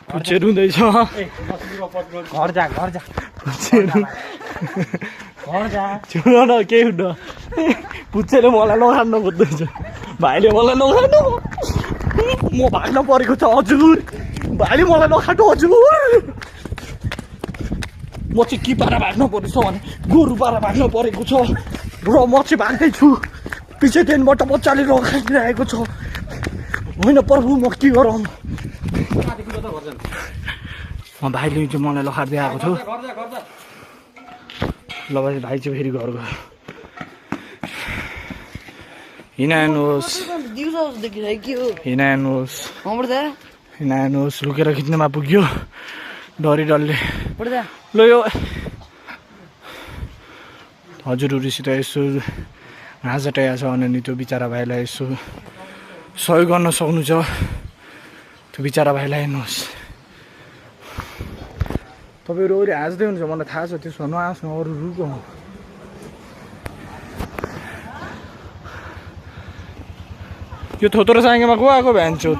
पुच्छे रुँदैछ घर जा छुन न केही हुन्न पुच्छेले मलाई नखानु खोज्दैछ भाइले मलाई नखानु म भाग्न परेको छ हजुर भाइले मलाई नखानु हजुर म चाहिँ के पारा भाग्न परेछ भने गोरु पारा भाग्न परेको छ र म चाहिँ भाग्दैछु पछि दिनबाट बच्चाले नखाइरहेको छ होइन प्रभु म के गरौँ भाइले चाहिँ मलाई लखार्दै आएको छु ल भाइ चाहिँ फेरि घर गयो हिँड्नुहोस् हिँड्नुहोस् लुकेर खिच्नमा पुग्यो डरी डरले ल यो हजुरहरूसित यसो घाँस टाइएको छ भने त्यो बिचरा भाइलाई यसो सहयोग गर्न सक्नु छ त्यो बिचरा भाइलाई हेर्नुहोस् तपाईँहरू अरू हाँस्दै हुन्छ मलाई थाहा छ त्यसो नहाँस्नु अरू रुको यो थोत्रो साङ्गेमा को आएको भ्यान्छु